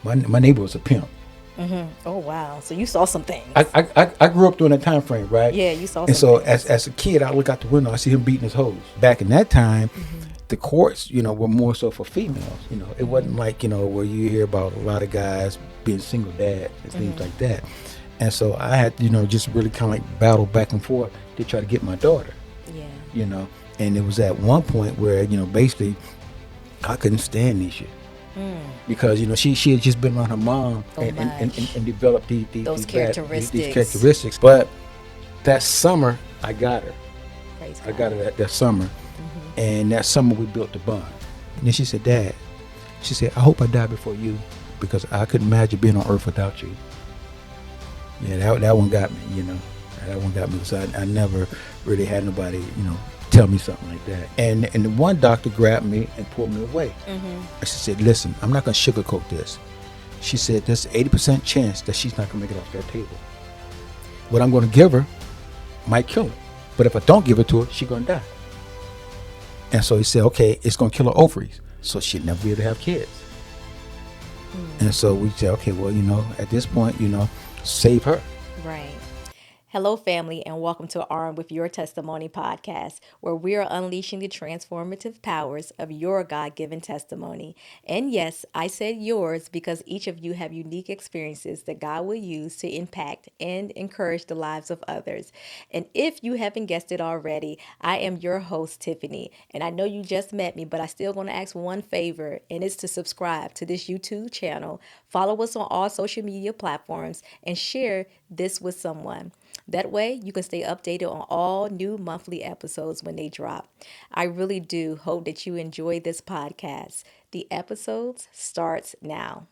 My neighbor was a pimp. Oh wow! So you saw some things. I grew up during that time frame, right? Yeah, you saw And some so things. as a kid, I look out the window, I see him beating his hose. Back in that time, the courts, were more so for females. It wasn't like where you hear about a lot of guys being single dads and things like that. And so I had just really kind of like battle back and forth to try to get my daughter. Yeah. You know, and it was at one point where basically I couldn't stand Nisha. Because she had just been around her mom So and developed those these characteristics. characteristics. But that summer, I got her. Praise I God. got her that summer, and that summer we built the bond. And then she said, "Dad," she said, "I hope I die before you, because I couldn't imagine being on earth without you." Yeah, that one got me. That one got me because I never really had nobody tell me something like that. And the one doctor grabbed me and pulled me away. And she said, "Listen, I'm not going to sugarcoat this." She said, "There's an 80% chance that she's not going to make it off that table. What I'm going to give her might kill her. But if I don't give it to her, she's going to die." And so he said, "Okay, it's going to kill her ovaries. So she'll never be able to have kids." And so we said, "Okay, well, at this point, save her." Right. Hello, family, and welcome to Armed with Your Testimony podcast, where we are unleashing the transformative powers of your God given testimony. And yes, I said yours because each of you have unique experiences that God will use to impact and encourage the lives of others. And if you haven't guessed it already, I am your host, Tiffany. And I know you just met me, but I still going to ask one favor, and it's to subscribe to this YouTube channel, follow us on all social media platforms, and share this with someone. That way, you can stay updated on all new monthly episodes when they drop. I really do hope that you enjoy this podcast. The episodes starts now.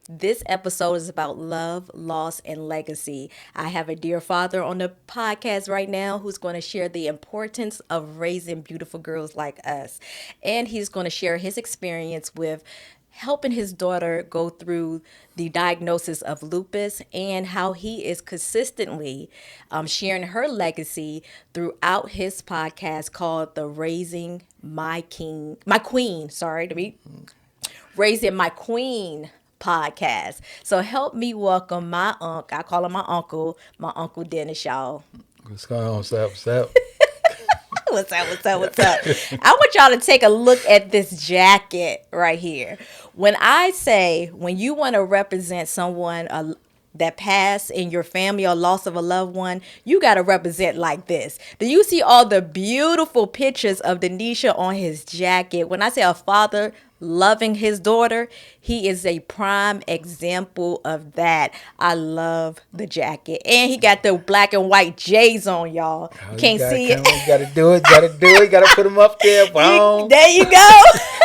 This episode is about love, loss, and legacy. I have a dear father on the podcast right now who's going to share the importance of raising beautiful girls like us. And he's going to share his experience with helping his daughter go through the diagnosis of lupus and how he is consistently sharing her legacy throughout his podcast called the My Queen, sorry, to be Raising My Queen podcast. So help me welcome my uncle. I call him my uncle Dennis, y'all. What's going on? What's up? What's up? I want y'all to take a look at this jacket right here. When I say, when you want to represent someone that passed in your family or loss of a loved one, you got to represent like this. Do you see all the beautiful pictures of Denisha on his jacket? When I say a father loving his daughter, he is a prime example of that. I love the jacket. And he got the black and white J's on, y'all. Oh, You you can't gotta see come it. on, you gotta do it, gotta put them up there. Boom. There you go.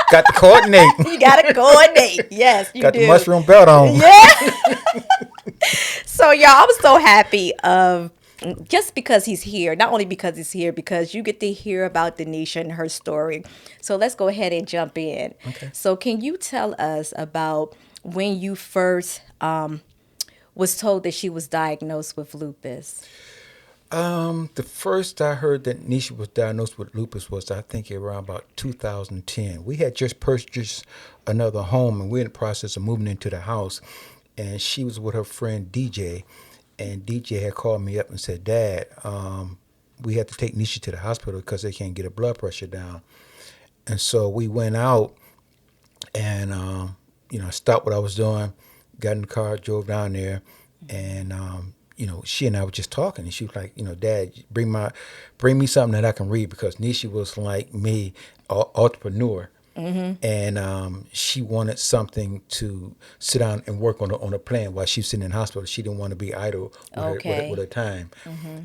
Got to coordinate. You got to coordinate. Yes, you Got do. the mushroom belt on. Yeah. So, y'all, I'm so happy of just because he's here, not only because he's here, because you get to hear about Denisha and her story. So let's go ahead and jump in. Okay. So can you tell us about when you first was told that she was diagnosed with lupus? The first I heard that Nisha was diagnosed with lupus was, I think, around about 2010. We had just purchased another home, and we're in the process of moving into the house. And she was with her friend DJ, and DJ had called me up and said, "Dad, we had to take Nisha to the hospital because they can't get her blood pressure down." And so we went out, and stopped what I was doing, got in the car, drove down there, and she and I were just talking, and she was like, "Dad, bring me something that I can read," because Nisha was like me, entrepreneur. And she wanted something to sit down and work on a plan while she was sitting in hospital. She didn't want to be idle Okay. with her time.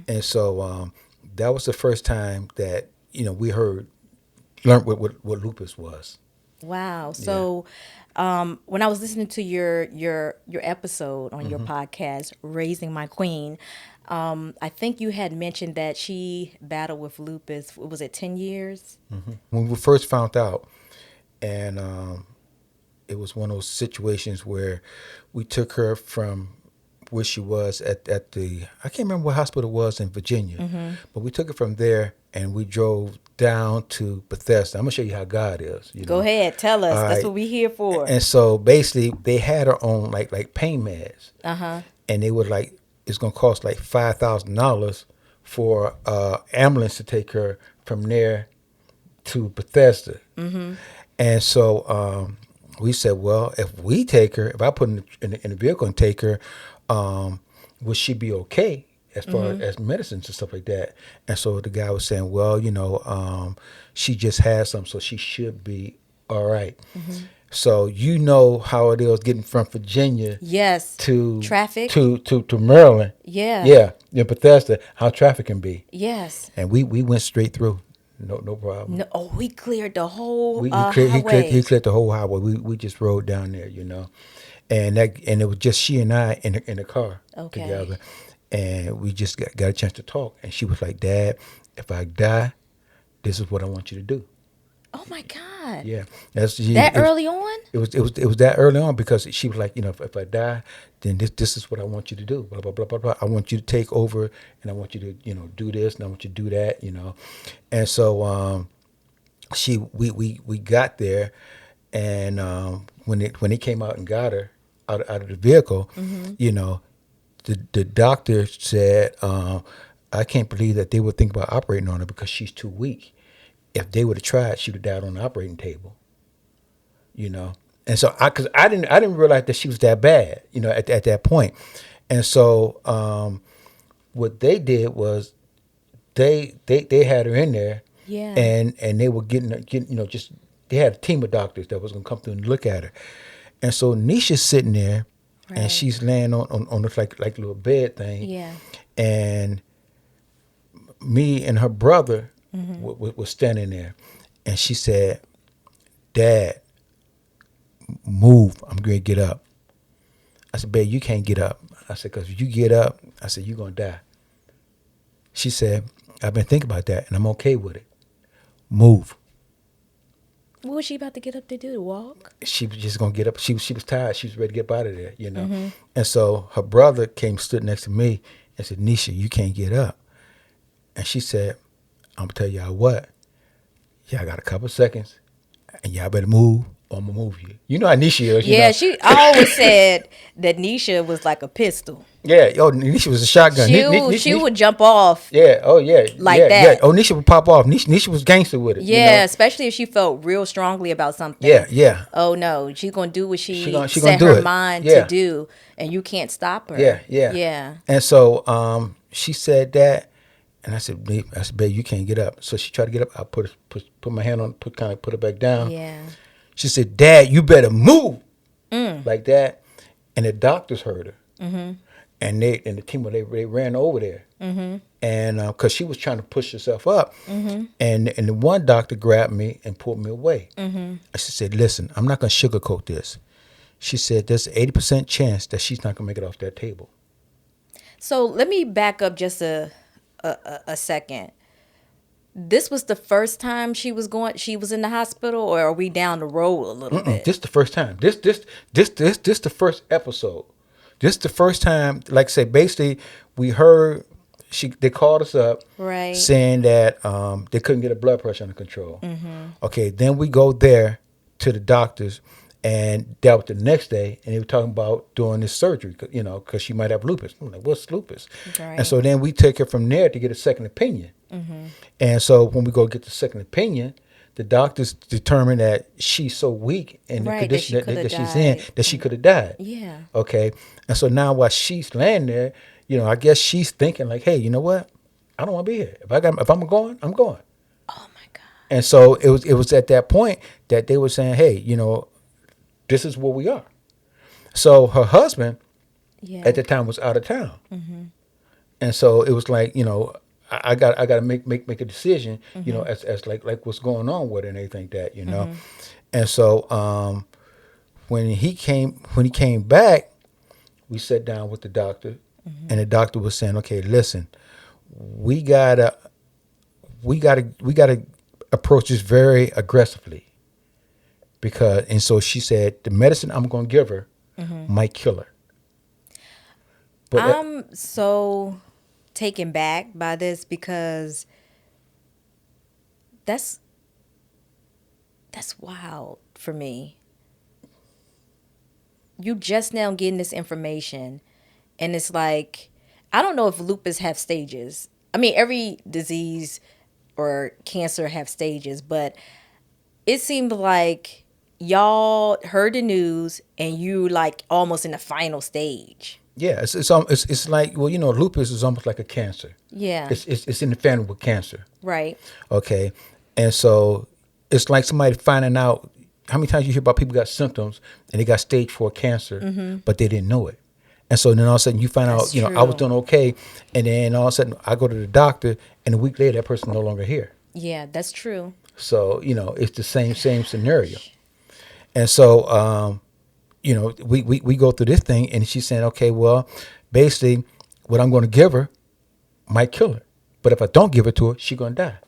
And so that was the first time that we learned what lupus was. Wow. So when I was listening to your episode on your podcast, Raising My Queen, I think you had mentioned that she battled with lupus. Was it 10 years? When we first found out, and it was one of those situations where we took her from where she was at the, I can't remember what hospital it was in Virginia, but we took her from there and we drove down to Bethesda. I'm gonna show you how God is. Go ahead, tell All us. That's right. what we here for. And so basically, they had her on like pain meds, Uh-huh. and they were like, it's gonna cost like $5,000 for ambulance to take her from there to Bethesda. Mm-hmm. And so we said, well, if we take her, if I put her in the vehicle and take her, would she be okay as far as medicines and stuff like that? And so the guy was saying, well, she just had some, so she should be all right. Mm-hmm. So you know how it is getting from Virginia Yes. to Traffic. to Maryland. Yeah. Yeah, in Bethesda, how traffic can be. Yes. And we went straight through. No problem. No, oh, we cleared the whole He highway. cleared the whole highway. We just rode down there, and it was just she and I in the car Okay. together, and we just got a chance to talk. And she was like, "Dad, if I die, this is what I want you to do." Oh my God. Yeah, That early on? it was that early on because she was like, if I die, then this is what I want you to do. Blah blah blah blah blah. I want you to take over, and I want you to do this, and I want you to do that. And so we got there, and when they came out and got her out of the vehicle, Mm-hmm. the doctor said, I can't believe that they would think about operating on her because she's too weak. If they would have tried, she would have died on the operating table. And so because I didn't realize that she was that bad, at that point. And so what they did was they had her in there, Yeah. and they were getting just they had a team of doctors that was gonna come through and look at her. And so Nisha's sitting there, and Right. she's laying on this like little bed thing, Yeah. and me and her brother Mm-hmm. was standing there, and she said, "Dad, move. I'm going to get up." I said, "Babe, you can't get up." I said, "Because if you get up," I said, "you're going to die." She said, "I've been thinking about that, and I'm okay with it. Move." What was she about to get up to do? To walk? She was just going to get up. She was tired. She was ready to get up out of there. Mm-hmm. And so her brother stood next to me, and said, "Nisha, you can't get up." And she said, "I'm going to tell y'all what. Y'all got a couple seconds, and y'all better move, or I'm going to move you." You know how Nisha is, Yeah, I always said that Nisha was like a pistol. Yeah, Nisha was a shotgun. She would jump off Yeah, oh yeah, like yeah, that. yeah. Oh, Nisha would pop off. Nisha was gangster with it. Yeah, especially if she felt real strongly about something. Yeah, yeah. Oh no, she's gonna do what she gonna set do her it. mind Yeah. to do, and you can't stop her. Yeah, yeah. Yeah. And so she said that, and I said, "Babe, you can't get up." So she tried to get up. I put my hand on, put her back down. Yeah. She said, "Dad, you better move," Mm. like that. And the doctors heard her, Mm-hmm. and the team they ran over there, Mm-hmm. and because she was trying to push herself up, Mm-hmm. and the one doctor grabbed me and pulled me away. Mm-hmm. And she said, "Listen, I'm not gonna sugarcoat this." She said, "There's an 80% chance that she's not gonna make it off that table." So let me back up just a second. This was the first time she was in the hospital, or are we down the road a little bit? This the first time. This the first episode. This the first time. Like I say, basically, we heard they called us up, Right. saying that they couldn't get her blood pressure under control. Mm-hmm. Okay, then we go there to the doctors, and that was the next day, and they were talking about doing this surgery, because she might have lupus. I'm like, "What's lupus?" Right. And so then we take her from there to get a second opinion. Mm-hmm. And so when we go get the second opinion, the doctors determine that she's so weak in the Right, condition that she that coulda she's in died. that she could have died. Yeah. Okay. And so now while she's laying there, I guess she's thinking like, "Hey, you know what? I don't want to be here. If I'm going, I'm going." Oh my God. And so it was at that point that they were saying, "Hey, this is where we are." So her husband Yeah. at the time was out of town. Mm-hmm. And so it was like, I got to make a decision, Mm-hmm. as like what's going on with it and everything that. Mm-hmm. And so when he came back, we sat down with the doctor, Mm-hmm. and the doctor was saying, "Okay, listen, we gotta approach this very aggressively, and so she said the medicine I'm gonna give her Mm-hmm. might kill her." But I'm so taken back by this because That's that's wild for me. You just now getting this information, and it's like, I don't know if lupus have stages. I mean, every disease or cancer have stages, but it seemed like y'all heard the news and you like almost in the final stage. Yeah, it's like, well, lupus is almost like a cancer. Yeah. It's in the family with cancer. Right. Okay, and so it's like somebody finding out how many times you hear about people got symptoms and they got stage 4 cancer, but they didn't know it. And so then all of a sudden you find That's out, I was true. doing okay, and then all of a sudden I go to the doctor, and a week later that person's no longer here. Yeah, that's true. So it's the same scenario. And so we go through this thing, and she's saying, okay, well, basically what I'm going to give her might kill her, but if I don't give it to her, she's going to die.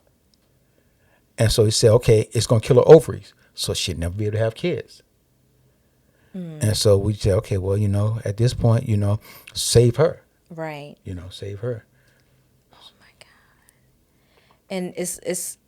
And so he said, okay, it's going to kill her ovaries, so she'll never be able to have kids. And so we said, okay, well, at this point, save her. Right. Save her. Oh my God. And it's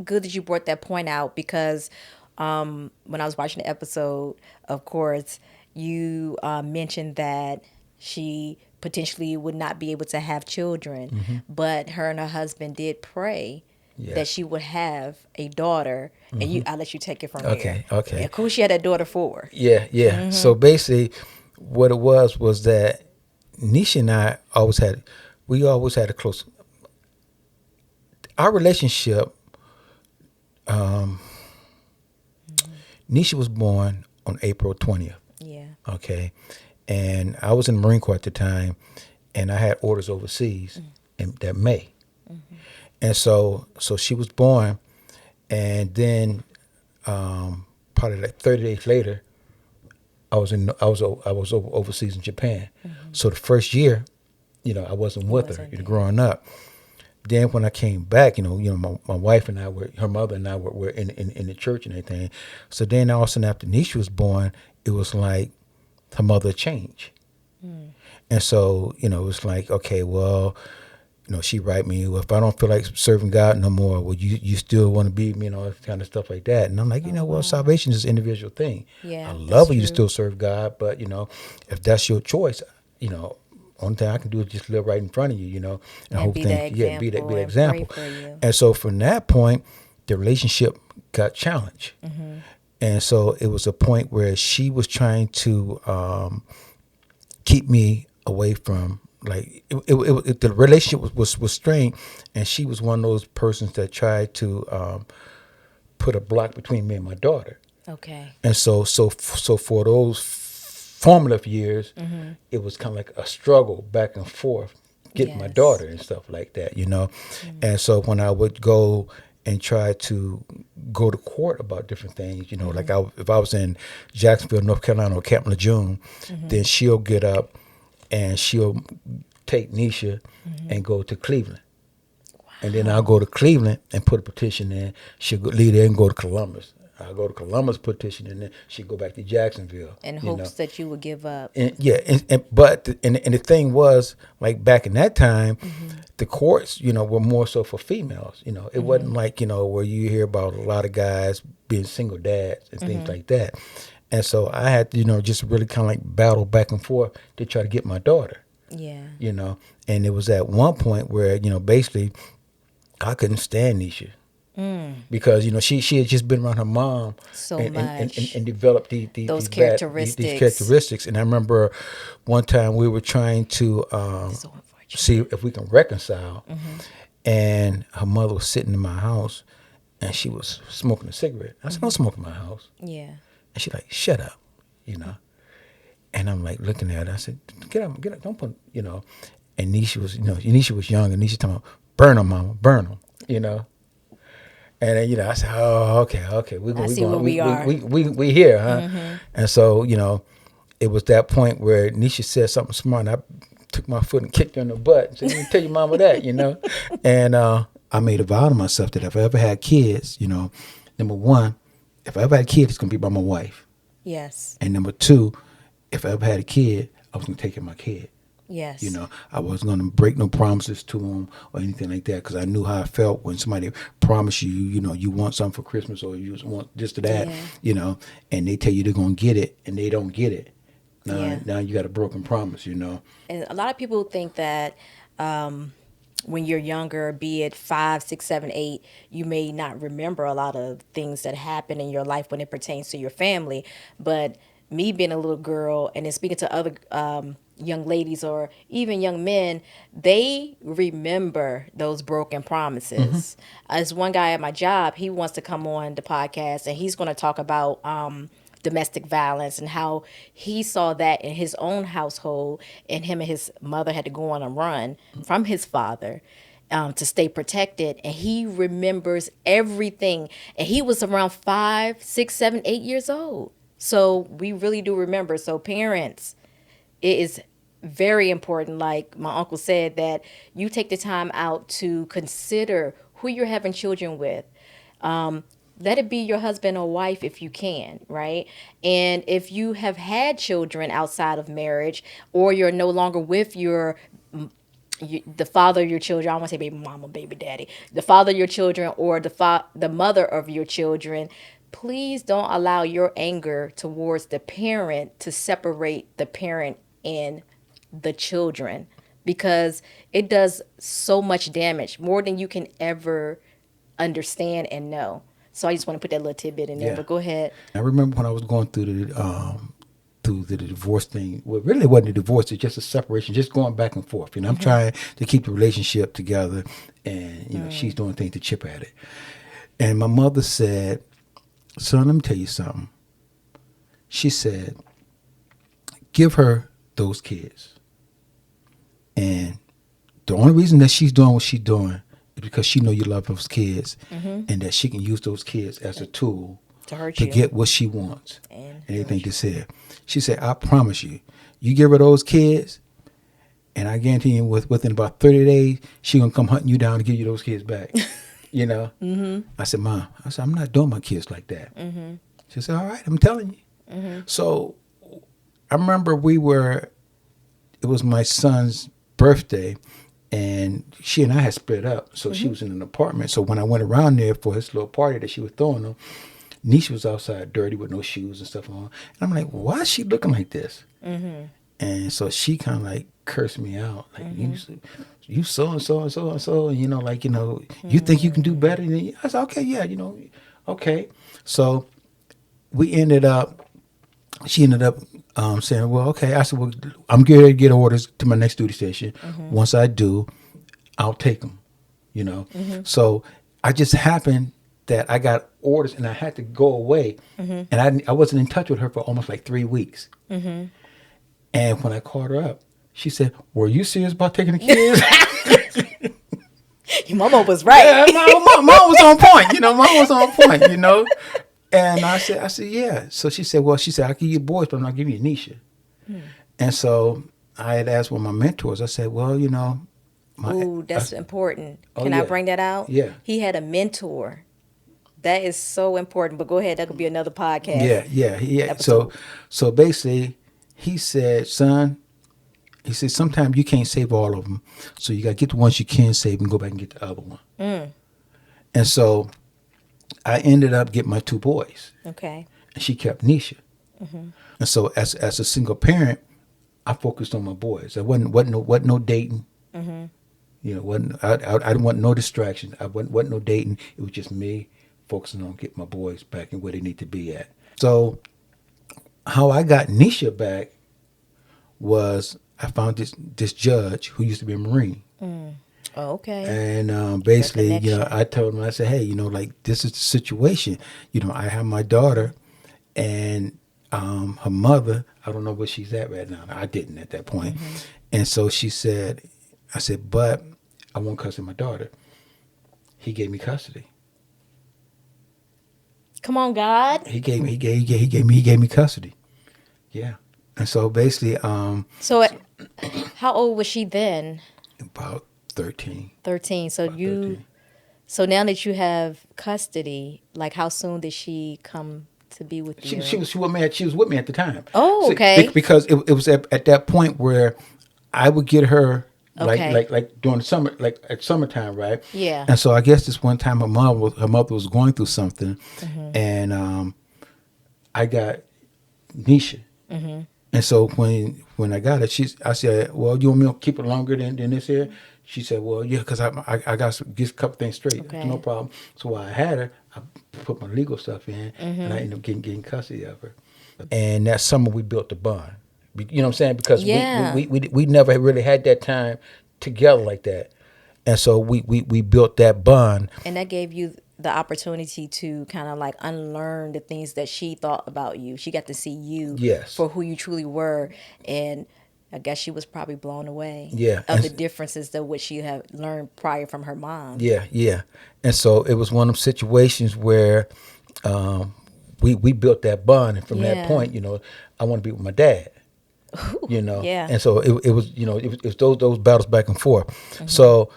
good that you brought that point out because when I was watching the episode, of course, you mentioned that she potentially would not be able to have children, but her and her husband did pray that Yes. she would have a daughter. And I'll let you take it from here. Okay. Yeah, who she had that daughter for? Yeah. So basically, what it was that Nisha and I we always had a close. Our relationship. Nisha was born on April 20th. Yeah. Okay, and I was in the Marine Corps at the time, and I had orders overseas in that May, and so she was born, and then probably like 30 days later, I was overseas in Japan. So the first year, I wasn't with her, wasn't there. growing up. Then when I came back, my wife and her mother and I were in the church and everything. So then all of a sudden after Nisha was born, it was like her mother changed. And so, it was like, okay, well, she write me, well, if I don't feel like serving God no more, well, you still want to be me, kind of stuff like that. And I'm like, well, salvation is an individual thing. Yeah, I that's love you to true. still serve God, but, if that's your choice, only thing I can do is just live right in front of you, and hope be things, that yeah, be that example and example. pray for you. And so from that point, the relationship got challenged. And so it was a point where she was trying to keep me away from, like, the relationship was strained, and she was one of those persons that tried to put a block between me and my daughter. Okay. And so for those formative years, it was kind of like a struggle back and forth getting my Yes. daughter and stuff like that, And so when I would go and try to go to court about different things, like if I was in Jacksonville, North Carolina, or Camp Lejeune, then she'll get up and she'll take Nisha and go to Cleveland. And then I'll go to Cleveland and put a petition in. She'll leave there and go to Columbus. I'll go to Columbus, petition, and then she'll go back to Jacksonville. In hopes that you would give up. But the thing was, like, back in that time, the courts, were more so for females. It wasn't like, where you hear about a lot of guys being single dads and things like that. And so I had to, just really kind of like battle back and forth to try to get my daughter. Yeah. And it was at one point where, basically I couldn't stand Nisha. Because she had just been around her mom So and much. and developed Those these characteristics. characteristics. And I remember one time we were trying to So unfortunate. see if we can reconcile, and her mother was sitting in my house, and she was smoking a cigarette. I said, "Don't smoke in my house." Yeah. And she's like, "Shut up," And I'm like looking at her. I said, "Get up, don't put," And Nisha was, Nisha was young, and Nisha talking about, "Burn them, mama, burn them," And then, I said, "Oh, okay, I see where we are. We here, huh?" And so, it was that point where Nisha said something smart, and I took my foot and kicked her in the butt and said, "You didn't tell your mama that," And I made a vow to myself that if I ever had kids, number one, if I ever had a kid, it's gonna be by my wife, Yes. and number two, if I ever had a kid, I was gonna take care of my kid. Yes. I wasn't going to break no promises to them or anything like that because I knew how I felt when somebody promised you, you want something for Christmas or you just want this or that, Yeah. And they tell you they're going to get it and they don't get it. Yeah. Now you got a broken promise. And a lot of people think that when you're younger, be it 5, 6, 7, 8, you may not remember a lot of things that happen in your life when it pertains to your family. But me being a little girl and then speaking to other young ladies or even young men, they remember those broken promises. As one guy at my job, he wants to come on the podcast and he's going to talk about domestic violence and how he saw that in his own household, and him and his mother had to go on a run from his father to stay protected, and he remembers everything, and he was around 5, 6, 7, 8 years old. So we really do remember. So parents, it is very important, like my uncle said, that you take the time out to consider who you're having children with. Let it be your husband or wife if you can, right? And if you have had children outside of marriage, or you're no longer with the father of your children, I don't want to say baby mama, baby daddy, the father of your children, or the mother of your children, please don't allow your anger towards the parent to separate the parent and the children, because it does so much damage, more than you can ever understand and know. So I just want to put that little tidbit in there. Yeah. But go ahead. I remember when I was going through the divorce thing. Well, really it wasn't a divorce, it's just a separation, just going back and forth. I'm trying to keep the relationship together, and she's doing things to chip at it. And my mother said, son, let me tell you something. She said, give her those kids. And the only reason that she's doing what she's doing is because she know you love those kids, and that she can use those kids as a tool To hurt to you. get what she wants And and everything to say. She said, I promise you, you give her those kids, and I guarantee you within about 30 days, she going to come hunting you down to give you those kids back. I said, Mom, I'm not doing my kids like that. She said, all right, I'm telling you. So I remember it was my son's birthday, and she and I had split up. So she was in an apartment. So when I went around there for his little party that she was throwing him, Nisha was outside dirty with no shoes and stuff on. And I'm like, why is she looking like this? And so she kind of like cursed me out. Like, you so and so and so and so. And, you think you can do better than you? I said, okay, yeah, okay. So she ended up saying, well, okay. I said, well, I'm going to get orders to my next duty station. Once I do, I'll take them, So I just happened that I got orders and I had to go away. And I wasn't in touch with her for almost like 3 weeks. And when I called her up, she said, were you serious about taking the kids? Your mama was right. Yeah, mom was on point. Mom was on point, And I said, yeah. So she said, I'll give you boys, but I'm not giving you Nisha. And so I had asked one of my mentors, I said, well, Ooh, that's important. Oh, Can yeah. I bring that out? Yeah. He had a mentor. That is so important. But go ahead. That could be another podcast. Yeah. Episode. So basically, he said, son, he said, sometimes you can't save all of them. So you got to get the ones you can save and go back and get the other one. And so I ended up getting my 2 boys. Okay. And she kept Nisha. And so as a single parent, I focused on my boys. I wasn't no dating. I didn't want no distractions. I wasn't no dating. It was just me focusing on getting my boys back and where they need to be at. So how I got Nisha back was I found this judge who used to be a Marine. Oh, okay. And basically, I told him, I said, hey, like this is the situation. I have my daughter and her mother, I don't know where she's at right now. I didn't at that point. And so I said, but I want custody of my daughter. He gave me custody. Come on, God. He gave me custody. Yeah. And so basically, So how old was she then? About 13. 13. So About 13. So now that you have custody, like how soon did she come to be with you? She was with me at the time. Oh, okay. Because it was at that point where I would get her Okay. like during the summer, like at summertime, right? Yeah. And so I guess this one time her mother was going through something, and I got Nisha. And so when I got it, I said, "Well, you want me to keep it longer than this here?" She said, "Well, yeah, because I got to get a couple things straight. I said, no Okay. problem." So while I had her, I put my legal stuff in, and I ended up getting custody of her. And that summer we built the bond. You know what I'm saying? Because Yeah. we never really had that time together like that, and so we built that bond. And that gave you the opportunity to kind of like unlearn the things that she thought about you. She got to see you Yes. for who you truly were. And I guess she was probably blown away Yeah. of the differences that what she had learned prior from her mom. Yeah. And so it was one of them situations where um, we built that bond, and from that Yeah. point, I want to be with my dad. Yeah. And so it was, it was those battles back and forth. So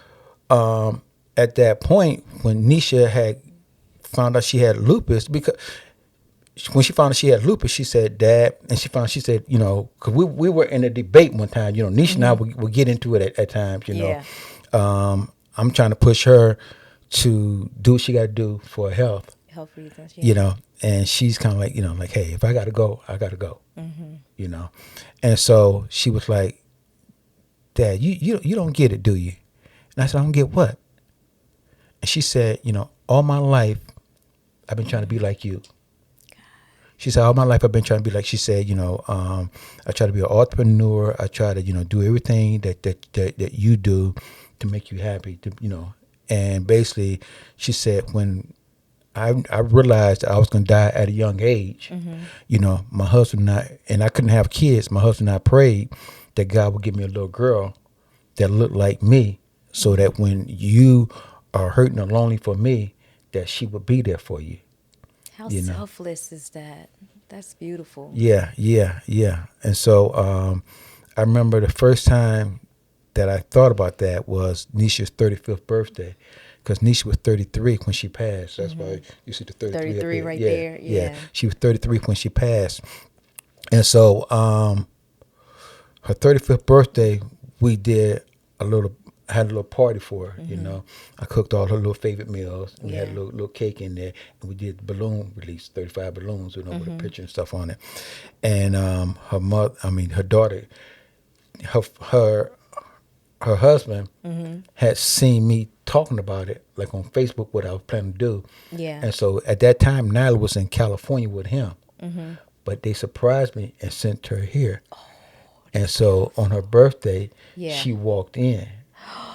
at that point, when Nisha had found out she had lupus, because when she found out she had lupus, she said, "Dad," and she said, because we were in a debate one time, Nisha and I would get into it at times, Yeah. I'm trying to push her to do what she got to do for her health, Health reasons. Yeah. and she's kind of like, like, hey, if I got to go, I got to go, you know, and so she was like, "Dad, you don't get it, do you?" And I said, "I don't get what?" And she said, "All my life, I've been trying to be like you." She said, "All my life I've been trying to be like." She said, "I try to be an entrepreneur. I try to, do everything that you do to make you happy. And basically, she said, when I realized that I was going to die at a young age, my husband and I couldn't have kids. My husband and I prayed that God would give me a little girl that looked like me, so that when you are hurting or lonely for me, that she would be there for you." How You know. selfless is that? That's beautiful. Yeah. And so I remember the first time that I thought about that was Nisha's 35th birthday, because Nisha was 33 when she passed. That's why you see the 33 up 33 there. right Yeah, there. yeah. Yeah. She was 33 when she passed. And so her 35th birthday, we did had a little party for her. I cooked all her little favorite meals, and we had a Yeah. little cake in there, and we did balloon release, 35 balloons, with a picture and stuff on it. And her daughter, her her her husband had seen me talking about it, like on Facebook, what I was planning to do. Yeah. And so at that time, Nyla was in California with him, but they surprised me and sent her here. And so on her birthday, Yeah. she walked in,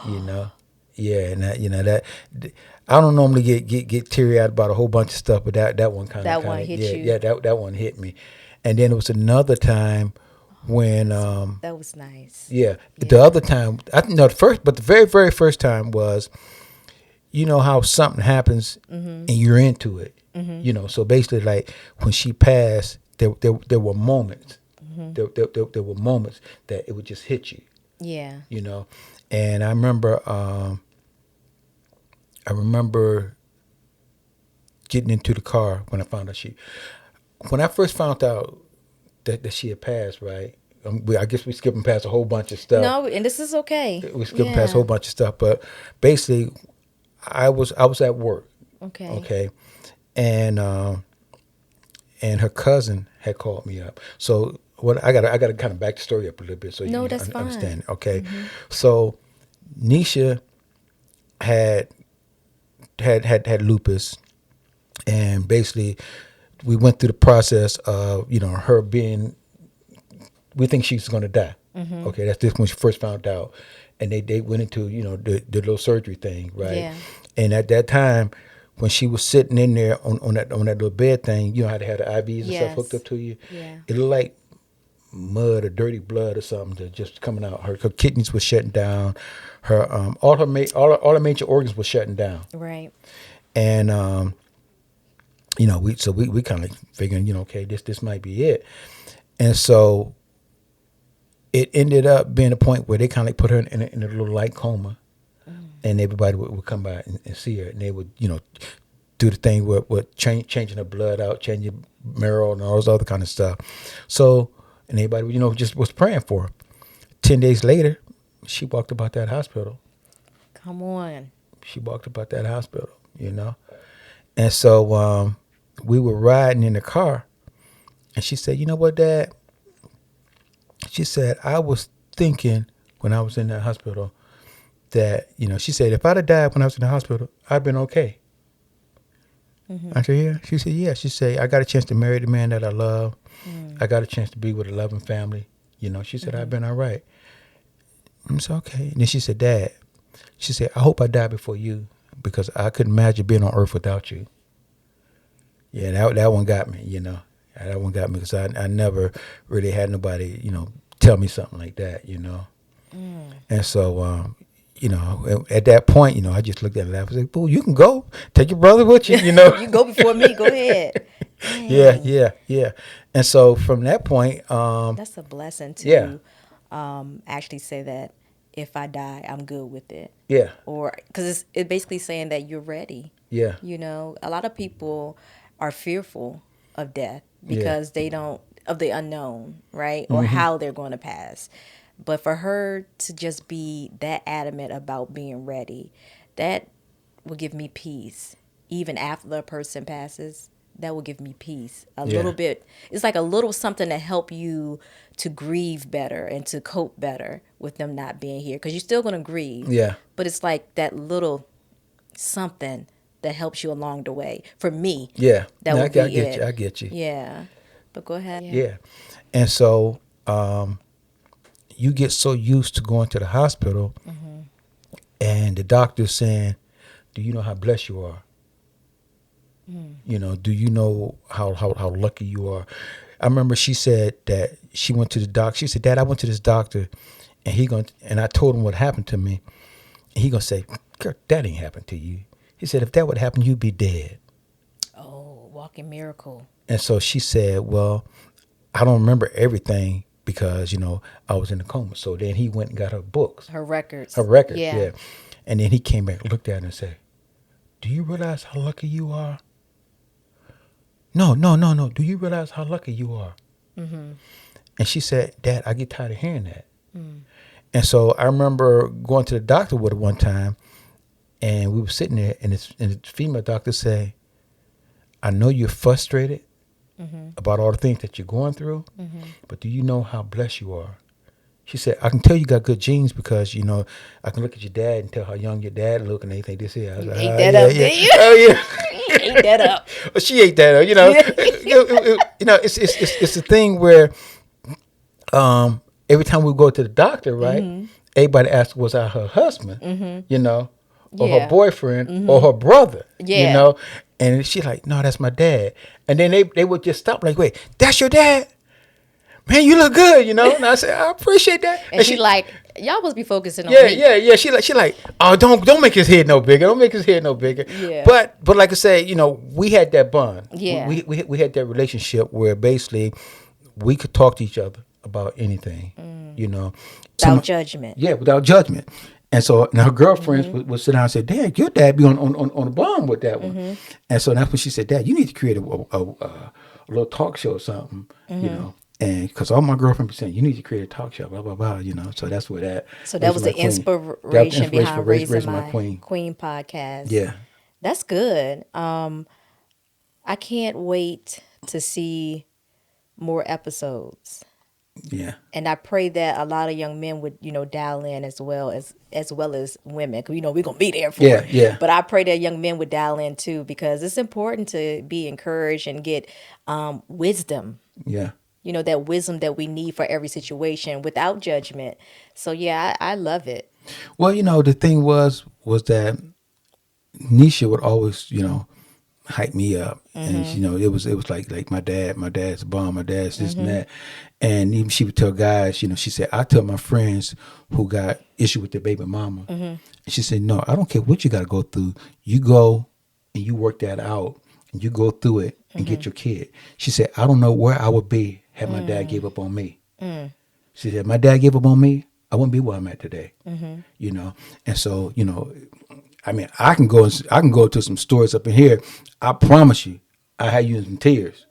you know. Yeah, and that I don't normally get teary eyed about a whole bunch of stuff, but that one kind That one of hit yeah, you. that one hit me. And then it was another time when That was nice. yeah, the Yeah. other time, I think, no, the very very first time was, how something happens and you're into it. So basically, like when she passed, there were moments. There were moments that it would just hit you. Yeah. And I remember getting into the car when I found out when I first found out that she had passed, right? I guess we skipping past a whole bunch of stuff. No, and this is okay. We skipping past a Yeah. whole bunch of stuff, but basically, I was at work, Okay. okay, and her cousin had called me up. So what I got to kind of back the story up a little bit so No, you that's understand. fine. Okay, so Nisha had had lupus, and basically we went through the process of her being. We think she's going to die. Okay, that's just when she first found out, and they went into the little surgery thing, right? Yeah. And at that time, when she was sitting in there on that little bed thing, you know how they had the IVs and stuff hooked Yes. up to you. Yeah. It looked like mud or dirty blood or something that just coming out. Her kidneys were shutting down. Her all her major organs were shutting down. Right. And we kind of figuring, okay, this might be it. And so it ended up being a point where they kind of put her in a little light coma, and everybody would come by and see her, and they would do the thing with changing her blood out, changing marrow and all this other kind of stuff. So, and everybody just was praying for her 10 days later, she walked about that hospital. Come on. She walked about that hospital, you know. And so we were riding in the car, and she said, "You know what, Dad?" She said, "I was thinking when I was in that hospital that, she said, if I'd have died when I was in the hospital, I'd been okay." I said, "Yeah." She said, "Yeah." She said, "I got a chance to marry the man that I love. I got a chance to be with a loving family. She said, I've been all right." I said, "Okay." And then she said, "Dad," she said, "I hope I die before you because I couldn't imagine being on earth without you." Yeah, that one got me, That one got me because I never really had nobody, tell me something like that, And so, at that point, I just looked at her and laughed and said, "Boo, you can go. Take your brother with you, You go before me. Go ahead. Yeah, Dang. yeah, yeah. And so from that point, That's a blessing yeah, to actually say that if I die, I'm good with it. yeah, Or because it's basically saying that you're ready. yeah, A lot of people are fearful of death yeah, because they don't, of the unknown, right? Or mm-hmm, how they're going to pass. But for her to just be that adamant about being ready, that will give me peace. Even after the person passes, that will give me peace. A little yeah, bit. It's like a little something to help you to grieve better and to cope better with them not being here. Because you're still going to grieve. yeah, But it's like that little something that helps you along the way. For me, yeah. that No, would I be get you. it. I get you. Yeah. But go ahead. Yeah. Yeah. And so you get so used to going to the hospital and the doctor saying, "Do you know how blessed you are? Do you know how lucky you are?" I remember she said that she went to the doctor. She said, "Dad, I went to this doctor and I told him what happened to me. And he gonna say, Girl, that ain't happened to you." He said, "If that would happen, you'd be dead." Oh, walking miracle. And so she said, "Well, I don't remember everything because, I was in a coma." So then he went and got her books, Her records. her records, Yeah. yeah. And then he came back, looked at her and said, "Do you realize how lucky you are?" No, no, no, no. "Do you realize how lucky you are?" And she said, "Dad, I get tired of hearing that." And so I remember going to the doctor with her one time, and we were sitting there, and the female doctor said, "I know you're frustrated about all the things that you're going through, but do you know how blessed you are?" She said, "I can tell you got good genes because, I can look at your dad and tell how young your dad look, and they think this here." I was You like, ate "Oh, that yeah, up, yeah. did you? Oh, yeah." You ate that up. Well, she ate that up, It's a thing where every time we go to the doctor, right, everybody asks, was I her husband, or her Yeah. boyfriend or her brother, Yeah. And she's like, "No, that's my dad." And then they would just stop like, "Wait, that's your dad? Man, you look good, And I said, "I appreciate that." And she like, y'all must be focusing on Yeah, me. yeah, yeah. She like, "Oh, don't make his head no bigger. Don't make his head no bigger." Yeah. But like I said, we had that bond. Yeah. We had that relationship where basically we could talk to each other about anything, Without judgment. Yeah, without judgment. And so now her girlfriends would sit down and say, "Dad, your dad be on the bomb with that one." And so that's when she said, "Dad, you need to create a little talk show or something, And because all my girlfriends be saying, you need to create a talk show, blah, blah, blah, So that's where that. So that was the inspiration behind raising my queen podcast. Yeah. That's good. I can't wait to see more episodes. Yeah. And I pray that a lot of young men would, dial in as well as women. 'Cause, we're gonna be there for Yeah, it. yeah. But I pray that young men would dial in too, because it's important to be encouraged and get wisdom. Yeah. That wisdom that we need for every situation without judgment. So yeah, I love it. Well, the thing was that Nisha would always, hype me up, and it was like my dad's a bomb, my dad's this and that, and even she would tell guys, she said, "I tell my friends who got issue with their baby mama," and she said, "No, I don't care what you got to go through, you go and you work that out, and you go through it and get your kid." She said, "I don't know where I would be had my dad gave up on me." She said, "My dad gave up on me, I wouldn't be where I'm at today." And so, I mean, I can go to some stories up in here. I promise you, I had you in some tears.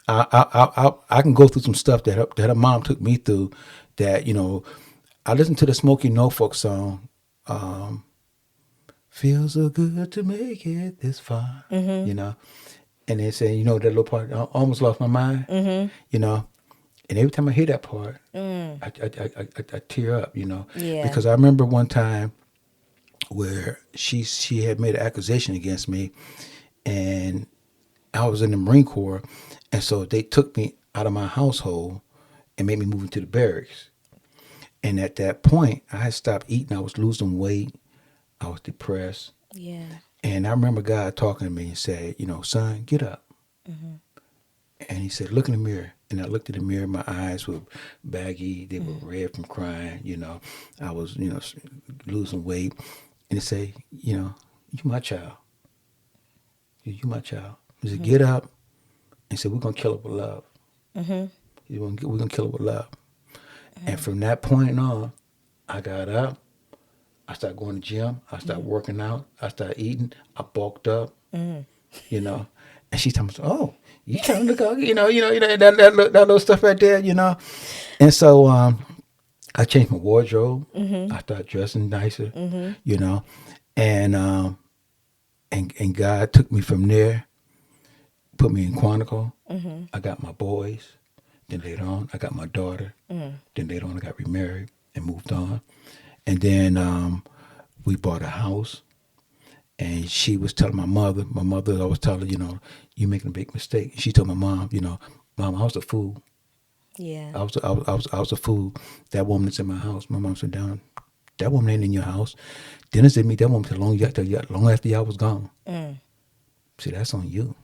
I can go through some stuff that her mom took me through. That I listened to the Smokey Norfolk song. Feels so good to make it this far. Mm-hmm. You know, and they say that little part. I almost lost my mind. Mm-hmm. You know, and every time I hear that part, Mm. I tear up. Yeah. Because I remember one time where she had made an accusation against me, and I was in the Marine Corps, and so they took me out of my household and made me move into the barracks. And at that point, I had stopped eating. I was losing weight. I was depressed. Yeah. And I remember God talking to me and said, son, get up. Mm-hmm. And he said, look in the mirror. And I looked in the mirror. My eyes were baggy. They were Mm-hmm. red from crying. I was, losing weight. And he said, you my child. You my child. He said, Mm-hmm. get up. And he said, we're going to kill it with love. Mm-hmm. We're going to kill it with love. And Mm-hmm. from that point on, I got up. I started going to the gym. I started Mm-hmm. working out. I started eating. I bulked up, Mm-hmm. you know. And she told me, "Oh, you trying to look out, that little stuff right there." And so I changed my wardrobe. Mm-hmm. I started dressing nicer, Mm-hmm. you know, and and God took me from there, put me in Quantico. Mm-hmm. I got my boys. Then later on, I got my daughter. Mm-hmm. Then later on, I got remarried and moved on. And then we bought a house. And she was telling my mother always tell her, you're making a big mistake. And she told my mom, Mom, I was a fool. Yeah. I was a fool. That woman that's in my house. My mom said, down, that woman ain't in your house. Dennis didn't meet that woman till long after y'all was gone. Mm. See, that's on you.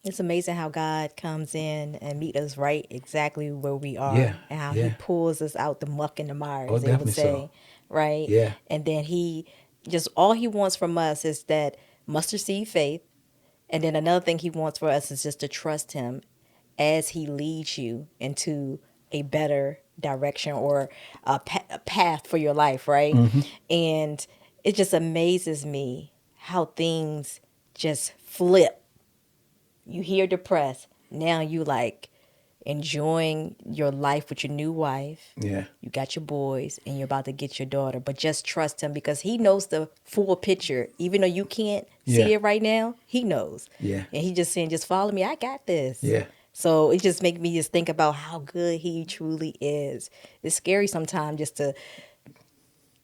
It's amazing how God comes in and meet us right exactly where we Yeah, are and how he yeah. pulls us out the muck and the mire, Oh, as they would definitely so. say, right? Yeah, And then he just all he wants from us is that mustard seed faith. And then another thing he wants for us is just to trust him as he leads you into a better direction or a path for your life, right? hmm, And it just amazes me how things just flip. You hear depressed. Now you like enjoying your life with your new wife. yeah, You got your boys and you're about to get your daughter. But just trust him because he knows the full picture. Even though you can't yeah, see it right now, he knows. yeah, And he just saying, just follow me. I got this. yeah. So it just makes me just think about how good he truly is. It's scary sometimes just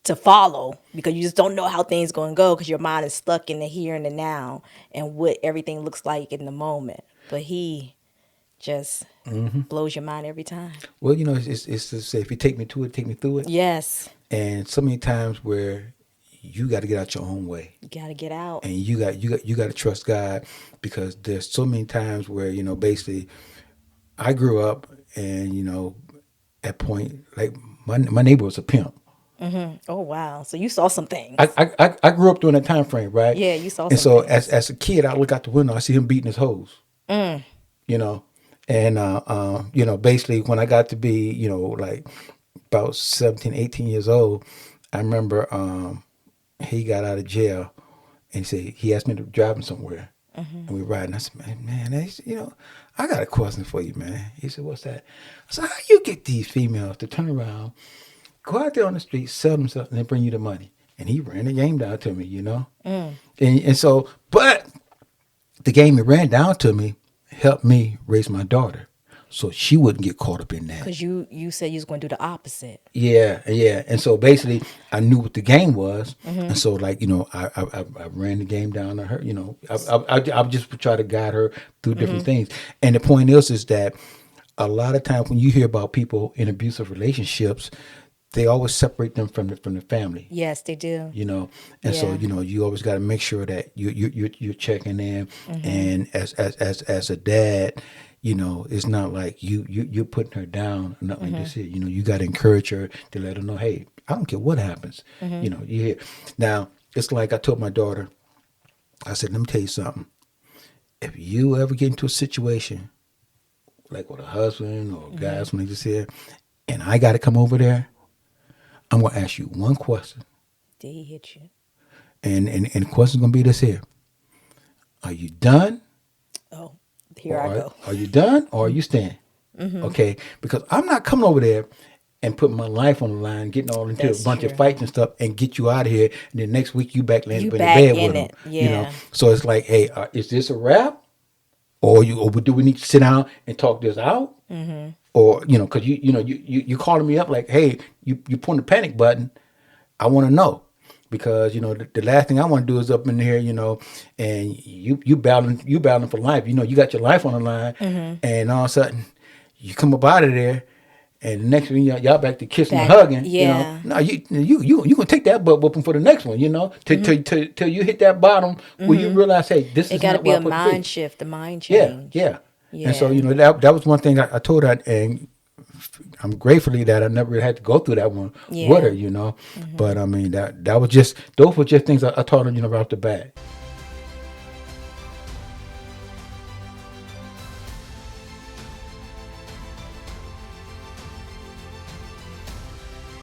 to follow because you just don't know how things going to go because your mind is stuck in the here and the now and what everything looks like in the moment. But he just Hmm. blows your mind every time. Well, it's to say, if you take me to it, take me through it. Yes, And so many times where you got to get out your own way. you got to get out. And you got to trust God, because there's so many times where basically I grew up, and at point, like my neighbor was a pimp. Oh, wow. So you saw some I, things. I I I grew up during that time frame, right? Yeah, you saw And some so as things. as a kid, I look out the window, I see him beating his hose, Mm, you know, and basically when I got to be like about 17, 18 years old, I remember he got out of jail, and he asked me to drive him somewhere. And we riding. I said, man, I got a question for you, man. He said, what's that? I said, how you get these females to turn around, go out there on the street, sell themselves, and then bring you the money? And he ran the game down to me. mm. And so, but the game he ran down to me helped me raise my daughter, so she wouldn't get caught up in that. Because you said you was going to do the opposite. Yeah, yeah. And so basically, I knew what the game was, Mm-hmm. and so like I ran the game down to her. I just try to guide her through different Mm-hmm. things. And the point is that a lot of times when you hear about people in abusive relationships, they always separate them from the family. Yes, they do. And so Yeah. you always got to make sure that you're checking in, Mm-hmm. and as a dad, it's not like you're putting her down or nothing like Mm-hmm. this here. You got to encourage her to let her know, hey, I don't care what happens. Mm-hmm. You hear. Now it's like I told my daughter, I said, let me tell you something. If you ever get into a situation like with a husband or Mm-hmm. guys, when they just here, and I got to come over there, I'm gonna ask you one question. Did he hit you? And the question's gonna be this here. Are you done? Oh, Here Or I go. are you done or are you staying? Okay, because I'm not coming over there and putting my life on the line, getting all into a That's bunch of true. fights and stuff, and get you out of here. And then next week you back laying You up in the back bed with in them. it. Yeah. So it's like, hey, is this a wrap, or do we need to sit down and talk this out? Or because you calling me up like, hey, you pulling the panic button. I want to know because the last thing I want to do is up in here, and you battling for life. You got your life on the line, and all of a sudden you come up out of there, and the next thing y'all back to kissing and Back. hugging. Yeah. No, you gonna take that butt whooping for the next one. Till you hit that bottom where you realize, hey, this It is got to not be where a I'm supposed to be. mind shift, a mind Yeah, change. yeah. And so, Yeah. that was one thing I told her, and I'm gratefully that I never had to go through that one with Yeah. her. But I mean, that was just, those were just things I told her, right off the bat.